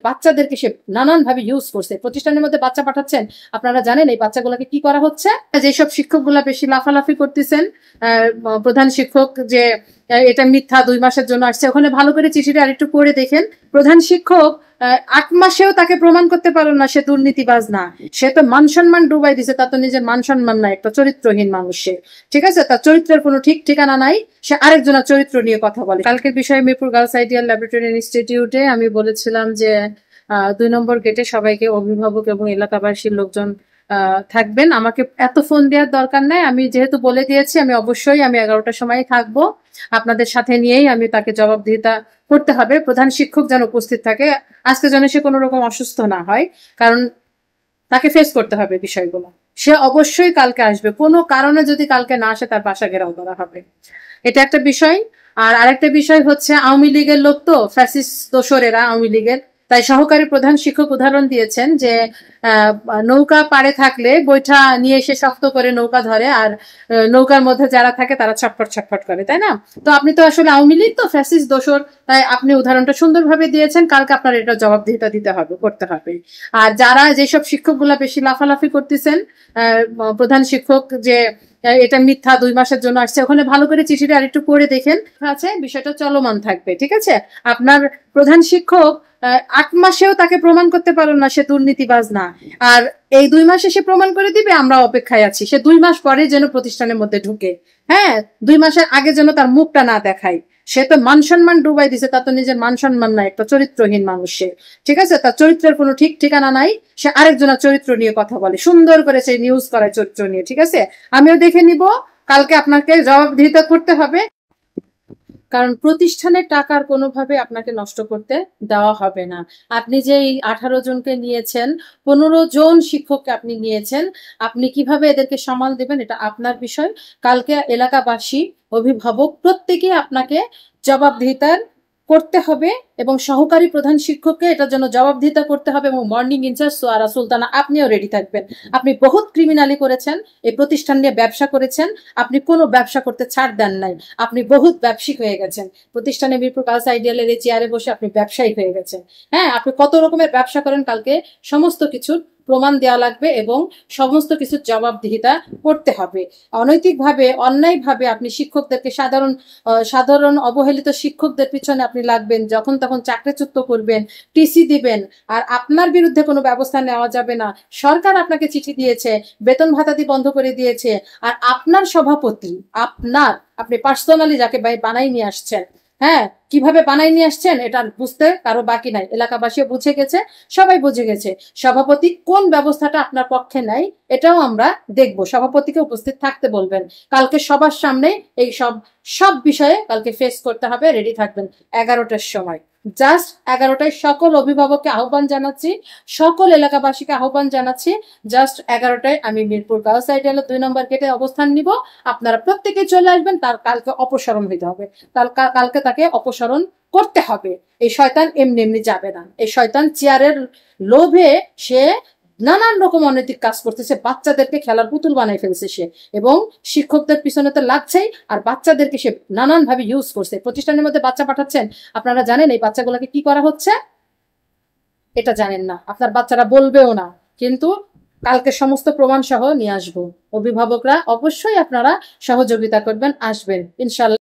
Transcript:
বাচ্চাদেরকে সে নানানভাবে ইউজ করছে। প্রতিষ্ঠানের মধ্যে বাচ্চা পাঠাচ্ছেন, আপনারা জানেন এই বাচ্চাগুলোকে কি করা হচ্ছে। যেসব শিক্ষকগুলা বেশি লাফালাফি করতেছেন, প্রধান শিক্ষক যে এটা মিথ্যা 2 মাসের জন্য আসছে, ওখানে ভালো করে চিঠিটা আরেকটু পড়ে দেখেন। প্রধান শিক্ষক 8 মাসেও তাকে প্রমাণ করতে পারো না সে দুর্নীতিবাজ না, সে তো মান সম্মান ডুবাই দিছে, তার তো নিজের মান সম্মান নাই, একটা চরিত্রহীন মানুষ সে, ঠিক আছে, তার চরিত্রের কোনো ঠিক ঠিকানা নাই, সে আরেকজনের চরিত্র নিয়ে কথা বলে। কালকের বিষয়ে মিরপুর গার্লস আইডিয়াল ল্যাবরেটরি ইনস্টিটিউটে আমি বলেছিলাম যে 2 নম্বর গেটে সবাইকে অভিভাবক এবং এলাকাবাসীর লোকজন থাকবেন। আমাকে এত ফোন দেওয়ার দরকার নাই, আমি যেহেতু বলে দিয়েছি আমি অবশ্যই 11টার সময় থাকবো, আপনাদের সাথে নিয়েই আমি তাকে জবাবদিহিতা করতে হবে। প্রধান শিক্ষক যেন উপস্থিত থাকে, আজকে যেন সে কোনো রকম অসুস্থ না হয়, কারণ তাকে ফেস করতে হবে বিষয়গুলো। সে অবশ্যই কালকে আসবে, কোনো কারণে যদি কালকে না আসে তার বাসা ঘেরাও করা হবে, এটা একটা বিষয়। আর আরেকটা বিষয় হচ্ছে আওয়ামী লীগের লোক তো, ফ্যাসিস্ট দোসরেরা আওয়ামী লীগের, তাই সহকারী প্রধান শিক্ষক উদাহরণ দিয়েছেন যে নৌকা পাড়ে থাকলে বৈঠা নিয়ে এসে শক্ত করে নৌকা ধরে, আর নৌকার মধ্যে যারা থাকে তারা ছটফট ছটফট করে, তাই না? তো আপনি তো আসলে আওয়ামী লীগ তো, ফ্যাসিস্ট দোসর, তাই আপনি উদাহরণটা সুন্দরভাবে দিয়েছেন, কালকে আপনার এটা জবাবদিহিতা দিতে হবে, করতে হবে। আর যারা যেসব শিক্ষকগুলা বেশি লাফালাফি করতেছেন, প্রধান শিক্ষক যে এটা মিথ্যা 2 মাসের জন্য আসছে, ওখানে ভালো করে চিঠিটা আরেকটু পড়ে দেখেন, আছে বিষয়টা চলমান থাকবে, ঠিক আছে? আপনার প্রধান শিক্ষক 8 মাসেও তাকে প্রমাণ করতে পারো না সে দুর্নীতিবাজ না, আর এই 2 মাসে সে প্রমাণ করে দিবে, আমরা অপেক্ষায় আছি। সে 2 মাস পরে যেন প্রতিষ্ঠানের মধ্যে ঢুকে, হ্যাঁ, 2 মাসের আগে যেন তার মুখটা না দেখায়, সে তো মান সম্মান ডুবাই দিছে, তার তো নিজের মান সম্মান নাই, একটা চরিত্রহীন মানুষ সে, ঠিক আছে, তার চরিত্রের কোনো ঠিক ঠিকানা নাই, সে আরেকজনের চরিত্র নিয়ে কথা বলে, সুন্দর করে সে নিউজ করায় চরিত্র নিয়ে, ঠিক আছে? আমিও দেখে নিব, কালকে আপনাকে জবাবদিহিতা করতে হবে, কারণ প্রতিষ্ঠানের টাকার কোনোভাবে আপনাকে নষ্ট করতে দেওয়া হবে না। আপনি যে এই 18 জনকে নিয়েছেন, 15 জন শিক্ষককে আপনি নিয়েছেন, আপনি কিভাবে এদেরকে সামাল দেবেন এটা আপনার বিষয়। কালকে এলাকাবাসী, অভিভাবক প্রত্যেকে আপনাকে জবাবদিহিতার করতে হবে, এবং সহকারী প্রধান শিক্ষককে এটার জন্য জবাবদিহিতা করতে হবে, এবং মর্নিং ইনচার্জ সোয়ারা সুলতানা আপনিও রেডি থাকবেন। আপনি বহুত ক্রিমিনালি করেছেন, এই প্রতিষ্ঠান নিয়ে ব্যবসা করেছেন, আপনি কোনো ব্যবসা করতে ছাড় দেন নাই, আপনি বহুত ব্যবসায়িক হয়ে গেছেন, প্রতিষ্ঠানে মিরপুর গার্লস আইডিয়ালের এই চেয়ারে বসে আপনি ব্যবসায়িক হয়ে গেছেন। হ্যাঁ, আপনি কত রকমের ব্যবসা করেন, কালকে সমস্ত কিছুর প্রমাণ দেওয়া লাগবে এবং সমস্ত কিছুর জবাবদিহিতা করতে হবে। অনৈতিকভাবে, অন্যায়ভাবে আপনি শিক্ষকদেরকে, সাধারণ অবহেলিত শিক্ষকদের পিছনে আপনি লাগবেন, যখন তখন চাকরিচ্যুত করবেন, টিসি দিবেন, আর আপনার বিরুদ্ধে কোনো ব্যবস্থা নেওয়া যাবে না। সরকার আপনাকে চিঠি দিয়েছে, বেতন ভাতাদি বন্ধ করে দিয়েছে, আর আপনার সভাপতি, আপনি পার্সোনালি যাকে বানাই নিয়ে আসছেন, হ্যাঁ, কিভাবে বানাই নিয়ে আসছেন এটা বুঝতে কারো বাকি নাই, এলাকাবাসীও বুঝে গেছে, সবাই বুঝে গেছে। সভাপতি কোন ব্যবস্থাটা আপনার পক্ষে নাই এটাও আমরা দেখব, সভাপতিকে উপস্থিত থাকতে বলবেন কালকে সবার সামনে। এই সব বিষয়ে কালকে ফেস করতে হবে, রেডি থাকবেন 11টার সময়, জাস্ট 11টায় সকল অভিভাবককে আহ্বান জানাচ্ছি, সকল এলাকাবাসীকে আহ্বান জানাচ্ছি, জাস্ট 11টায় আমি মিরপুর গার্লস আইডিয়ালের 2 নম্বর গেটে অবস্থান নিব, আপনারা প্রত্যেকে চলে আসবেন। তার কালকে অপসারণ হইতে হবে, কালকে তাকে অপসারণ করতে হবে। এই শয়তান এমনি এমনি যাবে না, এই শয়তান চেয়ারের লোভে সে নানান রকম অনৈতিক কাজ করতেছে, বাচ্চাদেরকে খেলার পুতুল বানাই ফেলছে সে, এবং শিক্ষকদের পিছনে তো লাগছেই, আর বাচ্চাদেরকে সে নানান ভাবে ইউজ করছে। প্রতিষ্ঠানের মধ্যে বাচ্চা পাঠাচ্ছেন, আপনারা জানেন এই বাচ্চাগুলোকে কি করা হচ্ছে, এটা জানেন না, আপনার বাচ্চারা বলবেও না, কিন্তু কালকে সমস্ত প্রমাণ সহ নিয়ে আসবো। অভিভাবকরা অবশ্যই আপনারা সহযোগিতা করবেন, আসবেন ইনশাল্লাহ।